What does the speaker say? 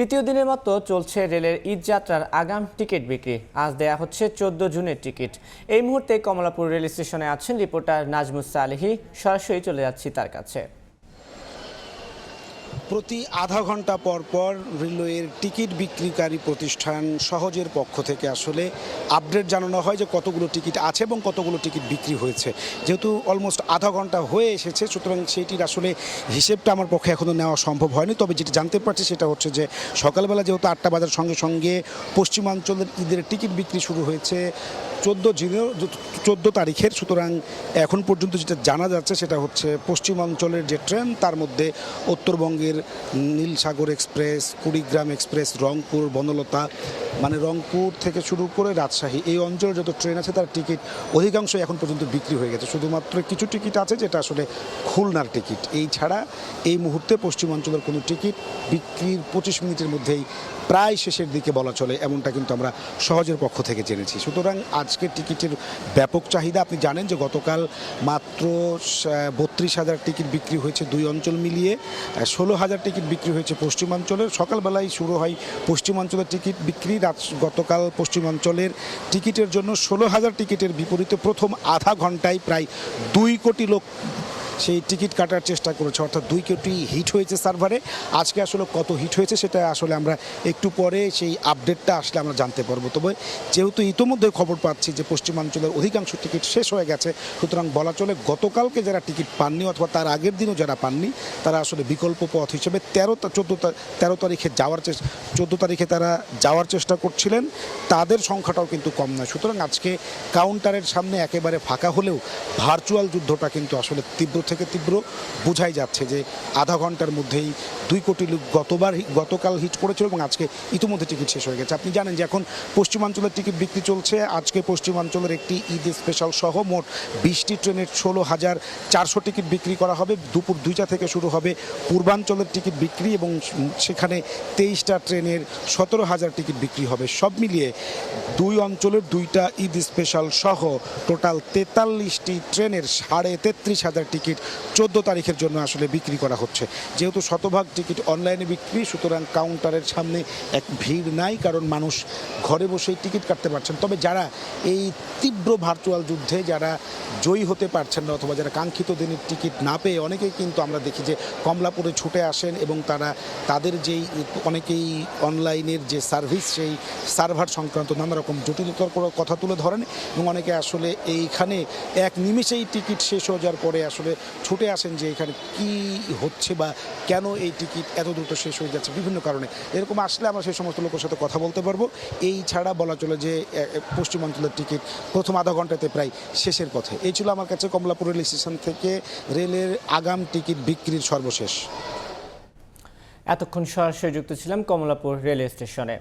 তৃতীয় দিনের মতো চলছে রেলের ঈদ যাত্রার আগাম টিকিট বিক্রি। আজ দেয়া হচ্ছে 14 জুনের টিকিট। এই মুহূর্তে কমলাপুর রেল স্টেশনে আছেন রিপোর্টার নাজমুস সালেহী। সরাসরি চলে যাচ্ছি তার কাছে। প্রতি আধা ঘন্টা পর পর রেলওয়ের টিকিট বিক্রিকারী প্রতিষ্ঠান সহজের পক্ষ থেকে আসলে আপডেট জানানো হয় যে কতগুলো টিকিট আছে এবং কতগুলো টিকিট বিক্রি হয়েছে। যেহেতু অলমোস্ট আধা ঘন্টা হয়ে এসেছে, সুতরাং সেইটির আসলে হিসেবটা আমার পক্ষে এখনও নেওয়া সম্ভব হয়নি। তবে যেটি জানতে পারছি সেটা হচ্ছে যে সকালবেলা যেহেতু 8টা বাজার সঙ্গে সঙ্গে পশ্চিমাঞ্চলের ঈদের টিকিট বিক্রি শুরু হয়েছে 14 তারিখের। সুতরাং এখন পর্যন্ত যেটা জানা যাচ্ছে সেটা হচ্ছে পশ্চিমাঞ্চলের যে ট্রেন তার মধ্যে উত্তরবঙ্গের নীলসাগর এক্সপ্রেস, কুড়িগ্রাম এক্সপ্রেস, রংপুর, বনলতা, মানে রংপুর থেকে শুরু করে রাজশাহী এই অঞ্চলের যত ট্রেন আছে তার টিকিট অধিকাংশ এখন পর্যন্ত বিক্রি হয়ে গেছে। শুধুমাত্র কিছু টিকিট আছে যেটা আসলে খুলনার টিকিট। এই ছাড়া এই মুহূর্তে পশ্চিমাঞ্চলের কোনো টিকিট বিক্রির 25 মিনিটের মধ্যেই প্রায় শেষের দিকে বলা চলে, এমনটা কিন্তু আমরা সহজের পক্ষ থেকে জেনেছি। সুতরাং আজকের টিকিটের ব্যাপক চাহিদা। আপনি জানেন যে গতকাল মাত্র 32,000 টিকিট বিক্রি হয়েছে দুই অঞ্চল মিলিয়ে, 16,000 টিকিট বিক্রি হয়েছে পশ্চিমাঞ্চলের। সকালবেলায় শুরু হয় পশ্চিমাঞ্চলের টিকিট বিক্রি। গতকাল পশ্চিমাঞ্চলের টিকিটের জন্য 16,000 টিকিটের বিপরীতে প্রথম আধা ঘন্টায় প্রায় 2 কোটি লোক সেই টিকিট কাটার চেষ্টা করেছে, অর্থাৎ 2 কোটি হিট হয়েছে সার্ভারে। আজকে আসলে কত হিট হয়েছে সেটা আসলে আমরা একটু পরে সেই আপডেটটা আসলে আমরা জানতে পারবো। তবে যেহেতু ইতোমধ্যে খবর পাচ্ছি যে পশ্চিমাঞ্চলের অধিকাংশ টিকিট শেষ হয়ে গেছে, সুতরাং বলা চলে গতকালকে যারা টিকিট পাননি অথবা তার আগের দিনও যারা পাননি তারা আসলে বিকল্প পথ হিসেবে 13 তারিখে 14 তারিখে তারা যাওয়ার চেষ্টা করছিলেন। তাদের সংখ্যাটাও কিন্তু কম নয়। সুতরাং আজকে কাউন্টারের সামনে একেবারে ফাঁকা হলেও ভার্চুয়াল যুদ্ধটা কিন্তু আসলে তীব্র থেকে তীব্র। বোঝাই যাচ্ছে যে আধা ঘন্টার মধ্যেই 2 কোটি লোক গতকাল হিট করেছিল এবং আজকে ইতিমধ্যে টিকিট শেষ হয়ে গেছে। আপনি জানেন যে এখন পশ্চিমাঞ্চলের টিকিট বিক্রি চলছে। আজকে পশ্চিমাঞ্চলের একটি ঈদ স্পেশাল সহ মোট 20টি ট্রেনের 16,400 টিকিট বিক্রি করা হবে। দুপুর 2টা থেকে শুরু হবে পূর্বাঞ্চলের টিকিট বিক্রি এবং সেখানে 23টা ট্রেনের 17,000 টিকিট বিক্রি হবে। সব মিলিয়ে দুই অঞ্চলের 2টা ঈদ স্পেশাল সহ টোটাল 43টি ট্রেনের 33,500 টিকিট 14 তারিখের জন্য আসলে বিক্রি করা হচ্ছে। যেহেতু শতভাগ টিকিট অনলাইনে বিক্রি, সুতরাং কাউন্টারের সামনে এক ভিড় নাই, কারণ মানুষ ঘরে বসেই টিকিট কাটতে পারছেন। তবে যারা এই তীব্র ভার্চুয়াল যুদ্ধে যারা জয়ী হতে পারছেন না অথবা যারা কাঙ্ক্ষিত দিনের টিকিট না পেয়ে অনেকেই কিন্তু আমরা দেখি যে কমলাপুরে ছুটে আসেন এবং তারা তাদের যেই অনেকেই অনলাইনের যে সার্ভিস সেই সার্ভার সংক্রান্ত নানা রকম জটিলতার কথা তুলে ধরেন এবং অনেকে আসলে এইখানে এক নিমেষেই টিকিট শেষ হয়ে যাওয়ার পরে আসলে ছুটে আসেন যে এখানে কি হচ্ছে বা কেন এই টিকিট এত দ্রুত শেষ হয়ে যাচ্ছে, বিভিন্ন কারণে। এরকম আসলে আমরা সেই সমস্ত লোকের সাথে কথা বলতে পারবো। এই ছাড়া বলা চলে যে পশ্চিমাঞ্চলের টিকিট প্রথম আধা ঘন্টাতে প্রায় শেষের পথে। এই ছিল আমার কাছে কমলাপুর রেল স্টেশন থেকে রেলের আগাম টিকিট বিক্রির সর্বশেষ। এতক্ষণ সরাসরি যুক্ত ছিলাম কমলাপুর রেল স্টেশনে।